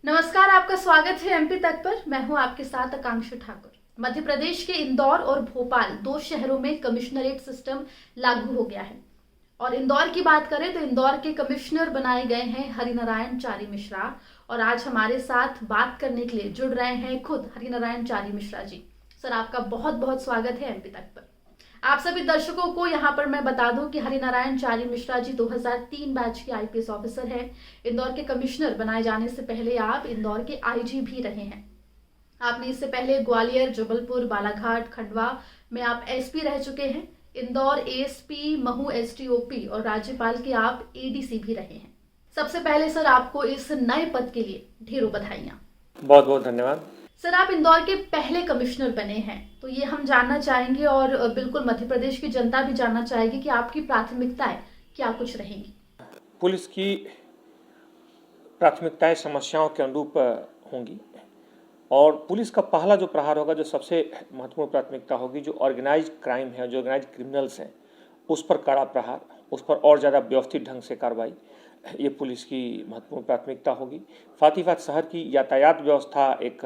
नमस्कार, आपका स्वागत है एमपी तक पर। मैं हूं आपके साथ आकांक्षा ठाकुर। मध्य प्रदेश के इंदौर और भोपाल दो शहरों में कमिश्नरेट सिस्टम लागू हो गया है। और इंदौर की बात करें तो इंदौर के कमिश्नर बनाए गए हैं हरिनारायण चारी मिश्रा। और आज हमारे साथ बात करने के लिए जुड़ रहे हैं खुद हरिनारायण चारी मिश्रा जी। सर, आपका बहुत बहुत स्वागत है एमपी तक पर। आप सभी दर्शकों को यहाँ पर मैं बता दूं कि हरिनारायण चारी मिश्रा जी 2003 बैच के आईपीएस ऑफिसर हैं। इंदौर के कमिश्नर बनाए जाने से पहले आप इंदौर के आईजी भी रहे हैं। आपने इससे पहले ग्वालियर, जबलपुर, बालाघाट, खंडवा में आप एसपी रह चुके हैं। इंदौर एएसपी, महू एसडीओपी और राज्यपाल के आप एडीसी भी रहे हैं। सबसे पहले सर, आपको इस नए पद के लिए ढेरों बधाइयां। बहुत बहुत धन्यवाद। सर, आप इंदौर के पहले कमिश्नर बने हैं, तो ये हम जानना चाहेंगे और बिल्कुल मध्य प्रदेश की जनता भी जानना चाहेगी कि आपकी प्राथमिकताएं क्या कुछ रहेंगी। पुलिस की प्राथमिकताएं समस्याओं के अनुरूप होंगी और पुलिस का पहला जो प्रहार होगा, जो सबसे महत्वपूर्ण प्राथमिकता होगी, जो ऑर्गेनाइज्ड क्राइम है, जो ऑर्गेनाइज्ड क्रिमिनल्स हैं, उस पर कड़ा प्रहार, उस पर और ज़्यादा व्यवस्थित ढंग से कार्रवाई, ये पुलिस की महत्वपूर्ण प्राथमिकता होगी। साथ ही साथ शहर की यातायात व्यवस्था एक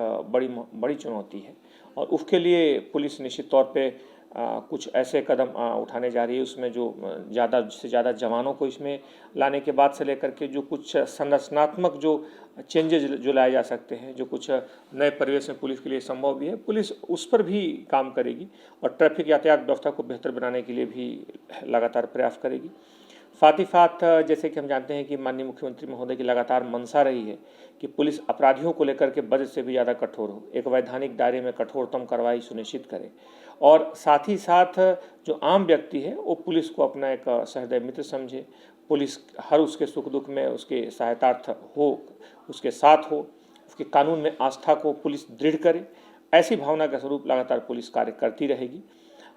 बड़ी चुनौती है और उसके लिए पुलिस निश्चित तौर पे कुछ ऐसे कदम उठाने जा रही है, उसमें जो ज़्यादा से ज़्यादा जवानों को इसमें लाने के बाद से लेकर के जो कुछ संरचनात्मक जो चेंजेज जो लाए जा सकते हैं, जो कुछ नए परिवेश में पुलिस के लिए संभव भी है, पुलिस उस पर भी काम करेगी और ट्रैफिक यातायात व्यवस्था को बेहतर बनाने के लिए भी लगातार प्रयास करेगी। साथ ही साथ जैसे कि हम जानते हैं कि माननीय मुख्यमंत्री महोदय की लगातार मंशा रही है कि पुलिस अपराधियों को लेकर के बजट से भी ज़्यादा कठोर हो, एक वैधानिक दायरे में कठोरतम कार्रवाई सुनिश्चित करे और साथ ही साथ जो आम व्यक्ति है वो पुलिस को अपना एक सहृदय मित्र समझे, पुलिस हर उसके सुख दुख में उसके सहायतार्थ हो, उसके साथ हो, उसके कानून में आस्था को पुलिस दृढ़ करे। ऐसी भावना के स्वरूप लगातार पुलिस कार्य करती रहेगी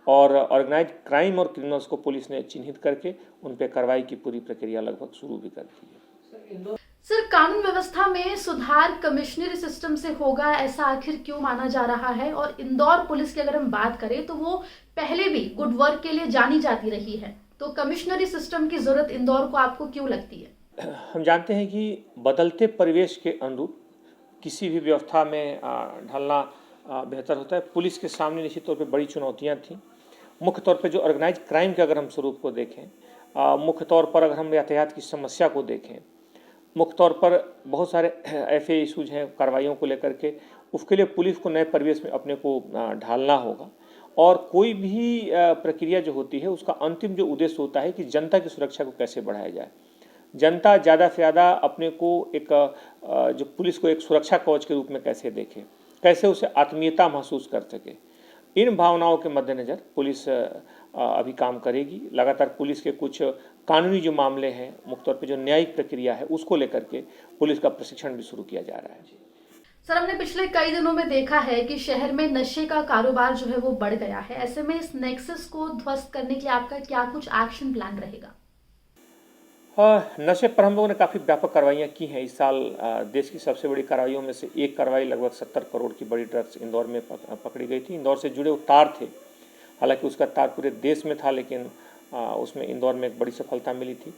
और ऑर्गेनाइज क्राइम और क्रिमिनल्स को पुलिस ने चिन्हित करके उन पर कार्रवाई की पूरी प्रक्रिया लगभग शुरू भी कर दी है। सर, कानून व्यवस्था में सुधार कमिश्नरी सिस्टम से होगा, ऐसा आखिर क्यों माना जा रहा है? और इंदौर पुलिस की अगर हम बात करें तो वो पहले भी गुड वर्क के लिए जानी जाती रही है, तो कमिश्नरी सिस्टम की जरूरत इंदौर को आपको क्यों लगती है? हम जानते हैं कि बदलते परिवेश के अनुरूप किसी भी व्यवस्था में ढलना बेहतर होता है। पुलिस के सामने निश्चित तौर पर बड़ी चुनौतियाँ थीं। मुख्य तौर पे जो ऑर्गेनाइज क्राइम के अगर हम स्वरूप को देखें, मुख्य तौर पर अगर हम यातायात की समस्या को देखें, मुख्य तौर पर बहुत सारे ऐसे इशूज हैं कार्रवाइयों को लेकर के, उसके लिए पुलिस को नए परिवेश में अपने को ढालना होगा और कोई भी प्रक्रिया जो होती है उसका अंतिम जो उद्देश्य होता है कि जनता की सुरक्षा को कैसे बढ़ाया जाए, जनता ज़्यादा से ज़्यादा अपने को एक जो पुलिस को एक सुरक्षा कवच के रूप में कैसे देखे, कैसे उसे आत्मीयता महसूस कर सके। इन भावनाओं के मद्देनज़र पुलिस अभी काम करेगी। लगातार पुलिस के कुछ कानूनी जो मामले हैं, मुख्य तौर पे जो न्यायिक प्रक्रिया है, उसको लेकर के पुलिस का प्रशिक्षण भी शुरू किया जा रहा है। सर, हमने पिछले कई दिनों में देखा है कि शहर में नशे का कारोबार जो है वो बढ़ गया है। ऐसे में इस नेक्सस को ध्वस्त करने के लिए आपका क्या कुछ एक्शन प्लान रहेगा? नशे पर हम लोगों ने काफ़ी व्यापक कार्रवाइयाँ की हैं इस साल। देश की सबसे बड़ी कार्रवाइयों में से एक कार्रवाई लगभग 70 करोड़ की बड़ी ड्रग्स इंदौर में पकड़ी गई थी। इंदौर से जुड़े वो तार थे, हालांकि उसका तार पूरे देश में था, लेकिन उसमें इंदौर में एक बड़ी सफलता मिली थी।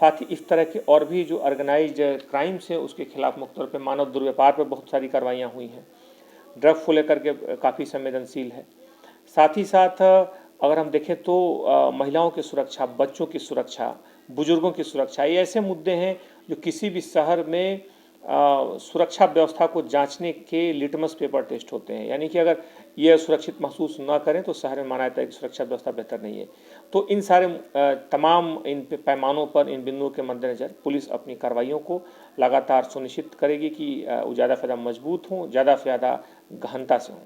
साथ ही इस तरह के और भी जो ऑर्गेनाइज क्राइम्स हैं उसके खिलाफ मुख्य तौर पर मानव दुर्व्यापार पर बहुत सारी कार्रवाइयाँ हुई हैं। ड्रग्स को लेकर के काफ़ी संवेदनशील है। साथ ही साथ अगर हम देखें तो महिलाओं की सुरक्षा, बच्चों की सुरक्षा, बुजुर्गों की सुरक्षा, ये ऐसे मुद्दे हैं जो किसी भी शहर में सुरक्षा व्यवस्था को जांचने के लिटमस पेपर टेस्ट होते हैं। यानी कि अगर ये सुरक्षित महसूस ना करें तो शहर में माना जाता है कि सुरक्षा व्यवस्था बेहतर नहीं है। तो इन सारे तमाम इन पैमानों पर, इन बिंदुओं के मद्देनज़र पुलिस अपनी कार्रवाइयों को लगातार सुनिश्चित करेगी कि वो ज़्यादा से ज़्यादा मजबूत हों, ज़्यादा से ज़्यादा गहनता से हों।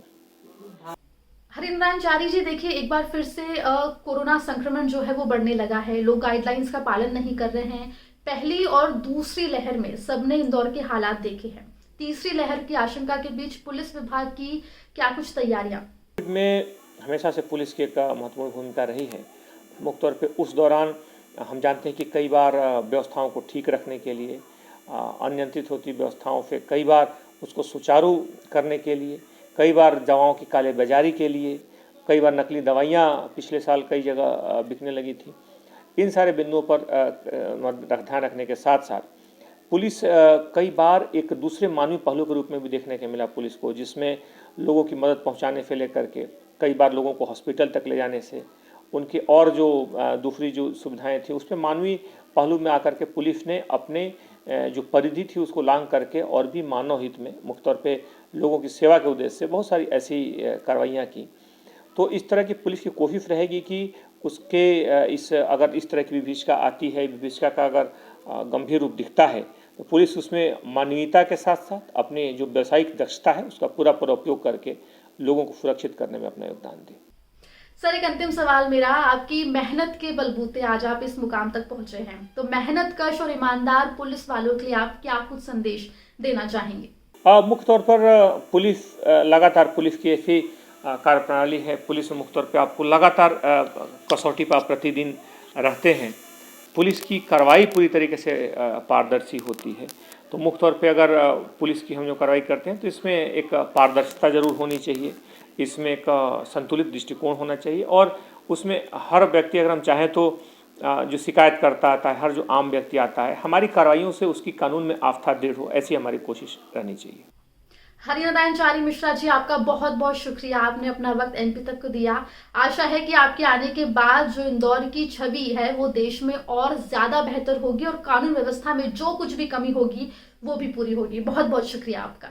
हरिनारायण चारी जी, देखिए एक बार फिर से कोरोना संक्रमण जो है वो बढ़ने लगा है। लोग गाइडलाइंस का पालन नहीं कर रहे हैं। पहली और दूसरी लहर में सबने इंदौर के हालात देखे हैं। तीसरी लहर की आशंका के बीच पुलिस विभाग की क्या कुछ तैयारियां? में हमेशा से पुलिस की एक महत्वपूर्ण भूमिका रही है। मुख्य तौर पे उस दौरान हम जानते हैं कि कई बार व्यवस्थाओं को ठीक रखने के लिए, अनियंत्रित होती व्यवस्थाओं से कई बार उसको सुचारू करने के लिए, कई बार दवाओं की कालेबाजारी के लिए, कई बार नकली दवाइयाँ पिछले साल कई जगह बिकने लगी थी। इन सारे बिंदुओं पर ध्यान रखने के साथ साथ पुलिस कई बार एक दूसरे मानवीय पहलू के रूप में भी देखने को मिला पुलिस को, जिसमें लोगों की मदद पहुंचाने से लेकर के कई बार लोगों को हॉस्पिटल तक ले जाने से उनकी और जो दूसरी जो सुविधाएं थी उसमें मानवीय पहलू में आकर के पुलिस ने अपने जो परिधि थी उसको लांघ करके और भी मानव हित में मुख्य तौर पे लोगों की सेवा के उद्देश्य से बहुत सारी ऐसी कार्रवाइयाँ की। तो इस तरह की पुलिस की कोशिश रहेगी कि उसके अगर इस तरह की विभीषिका आती है, विभीषिका का अगर गंभीर रूप दिखता है तो पुलिस उसमें मानवीयता के साथ साथ अपनी जो व्यावसायिक दक्षता है उसका पूरा उपयोग करके लोगों को सुरक्षित करने में अपना योगदान दे। सर, एक अंतिम सवाल मेरा, आपकी मेहनत के बलबूते आज आप इस मुकाम तक पहुंचे हैं, तो मेहनतकश और ईमानदार पुलिस वालों के लिए आप क्या कुछ संदेश देना चाहेंगे? मुख्य तौर पर पुलिस लगातार पुलिस की ऐसी कार्यप्रणाली है, पुलिस में मुख्य तौर पर आपको लगातार कसौटी पर प्रतिदिन रहते हैं। पुलिस की कार्रवाई पूरी तरीके से पारदर्शी होती है। तो मुख्य तौर पे अगर पुलिस की हम जो कार्रवाई करते हैं तो इसमें एक पारदर्शिता जरूर होनी चाहिए, इसमें एक संतुलित दृष्टिकोण होना चाहिए और उसमें हर व्यक्ति अगर हम चाहें तो जो शिकायत करता आता है, हर जो आम व्यक्ति आता है, हमारी कार्रवाइयों से उसकी कानून में आस्था दृढ़ हो, ऐसी हमारी कोशिश रहनी चाहिए। हरिनारायण चारी मिश्रा जी, आपका बहुत बहुत शुक्रिया, आपने अपना वक्त एनपी तक को दिया। आशा है कि आपके आने के बाद जो इंदौर की छवि है वो देश में और ज्यादा बेहतर होगी और कानून व्यवस्था में जो कुछ भी कमी होगी वो भी पूरी होगी। बहुत बहुत शुक्रिया आपका।